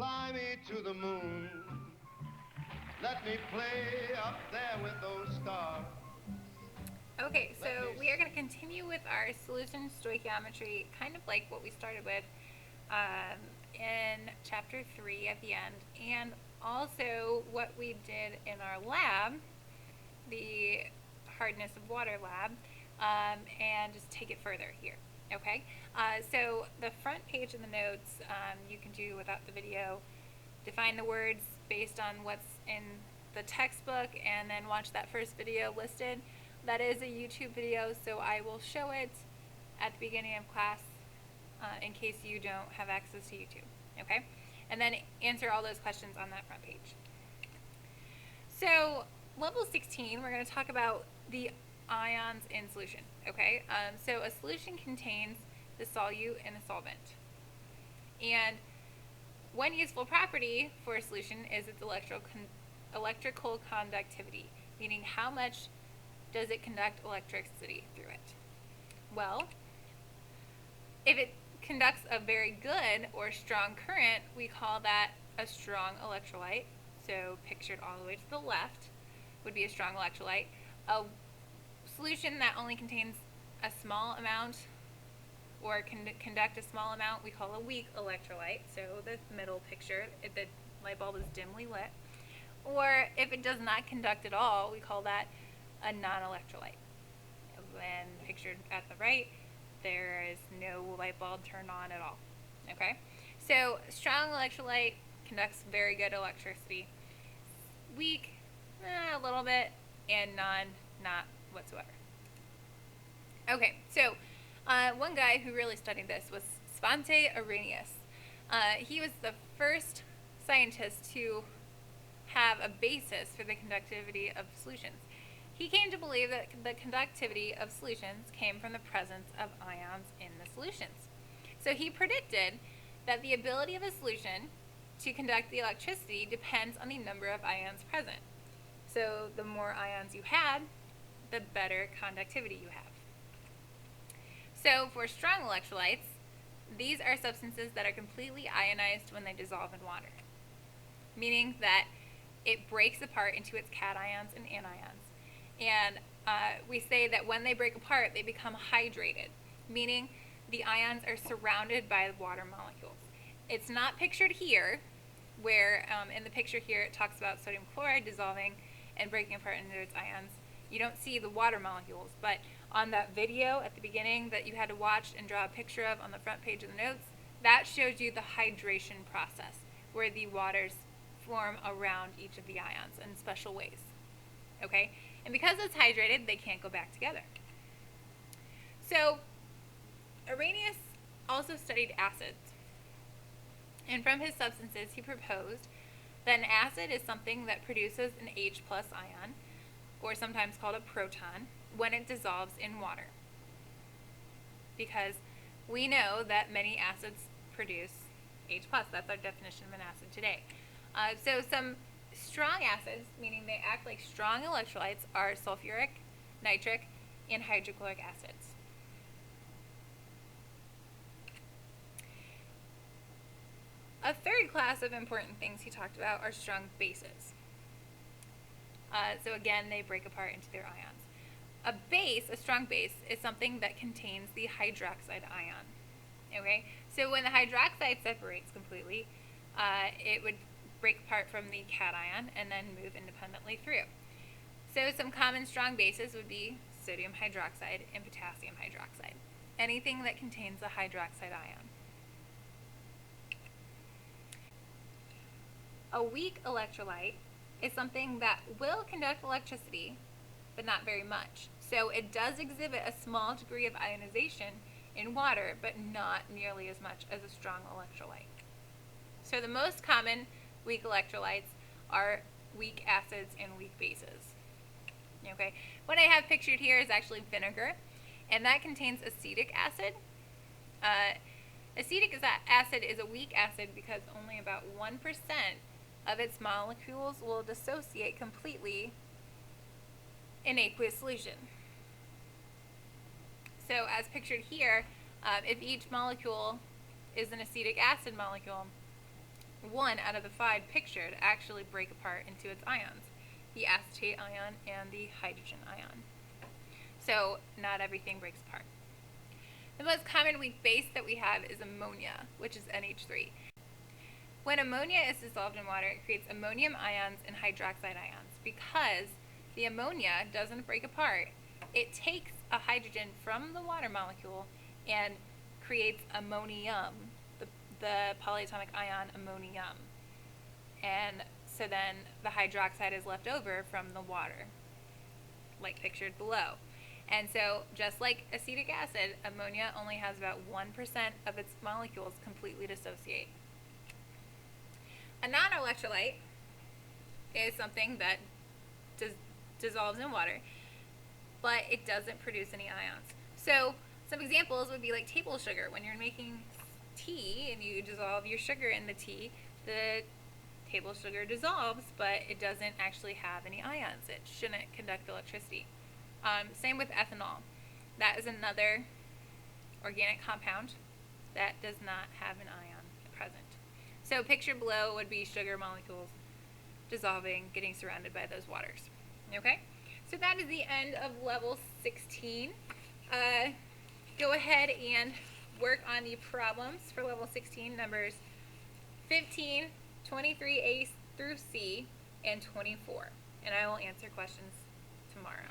Fly me to the moon. Let me play up there with those stars. Okay, so we are going to continue with our solution stoichiometry, kind of like what we started with in chapter 3 at the end, and also what we did in our lab, the hardness of water lab, and just take it further here. Okay, so the front page of the notes you can do without the video. Define the words based on what's in the textbook, and then watch that first video listed. That is a YouTube video, so I will show it at the beginning of class in case you don't have access to YouTube. Okay, and then answer all those questions on that front page. So level 16, we're going to talk about the ions in solution. Okay, so a solution contains the solute and the solvent, and one useful property for a solution is its electrical conductivity, meaning how much does it conduct electricity through it. Well, if it conducts a very good or strong current, we call that a strong electrolyte. So pictured all the way to the left would be a strong electrolyte. A solution that only contains a small amount or can conduct a small amount, we call a weak electrolyte. So the middle picture, if the light bulb is dimly lit. Or if it does not conduct at all, we call that a non-electrolyte. When pictured at the right, there is no light bulb turned on at all. Okay? So strong electrolyte conducts very good electricity. Weak, a little bit, and non, not whatsoever. Okay, so one guy who really studied this was Svante Arrhenius. He was the first scientist to have a basis for the conductivity of solutions. He came to believe that the conductivity of solutions came from the presence of ions in the solutions. So he predicted that the ability of a solution to conduct the electricity depends on the number of ions present. So the more ions you had, the better conductivity you have. So for strong electrolytes, these are substances that are completely ionized when they dissolve in water, meaning that it breaks apart into its cations and anions. And we say that when they break apart, they become hydrated, meaning the ions are surrounded by the water molecules. It's not pictured here, where in the picture here it talks about sodium chloride dissolving and breaking apart into its ions. You don't see the water molecules, but on that video at the beginning that you had to watch and draw a picture of on the front page of the notes, that shows you the hydration process, where the waters form around each of the ions in special ways. Okay? And because it's hydrated, they can't go back together. So, Arrhenius also studied acids. And from his substances, he proposed that an acid is something that produces an H plus ion, or sometimes called a proton, when it dissolves in water. Because we know that many acids produce H plus. That's our definition of an acid today. So some strong acids, meaning they act like strong electrolytes, are sulfuric, nitric, and hydrochloric acids. A third class of important things he talked about are strong bases. So again, they break apart into their ions. A base, a strong base, is something that contains the hydroxide ion. Okay, so when the hydroxide separates completely, it would break apart from the cation and then move independently through. So some common strong bases would be sodium hydroxide and potassium hydroxide. Anything that contains a hydroxide ion. A weak electrolyte is something that will conduct electricity, but not very much. So it does exhibit a small degree of ionization in water, but not nearly as much as a strong electrolyte. So the most common weak electrolytes are weak acids and weak bases. Okay, what I have pictured here is actually vinegar, and that contains acetic acid. Acetic acid is a weak acid because only about 1% of its molecules will dissociate completely in aqueous solution. So as pictured here, if each molecule is an acetic acid molecule, 1 out of the 5 pictured actually break apart into its ions, the acetate ion and the hydrogen ion. So not everything breaks apart. The most common weak base that we have is ammonia, which is NH3. When ammonia is dissolved in water, it creates ammonium ions and hydroxide ions. Because the ammonia doesn't break apart, it takes a hydrogen from the water molecule and creates ammonium, the polyatomic ion ammonium. And so then the hydroxide is left over from the water, like pictured below. And so just like acetic acid, ammonia only has about 1% of its molecules completely dissociate. A non-electrolyte is something that dissolves in water, but it doesn't produce any ions. So some examples would be like table sugar. When you're making tea and you dissolve your sugar in the tea, the table sugar dissolves, but it doesn't actually have any ions. It shouldn't conduct electricity. Same with ethanol. That is another organic compound that does not have an ion present. So picture below would be sugar molecules dissolving, getting surrounded by those waters. Okay? So that is the end of level 16. Go ahead and work on the problems for level 16, numbers 15, 23A through C, and 24. And I will answer questions tomorrow.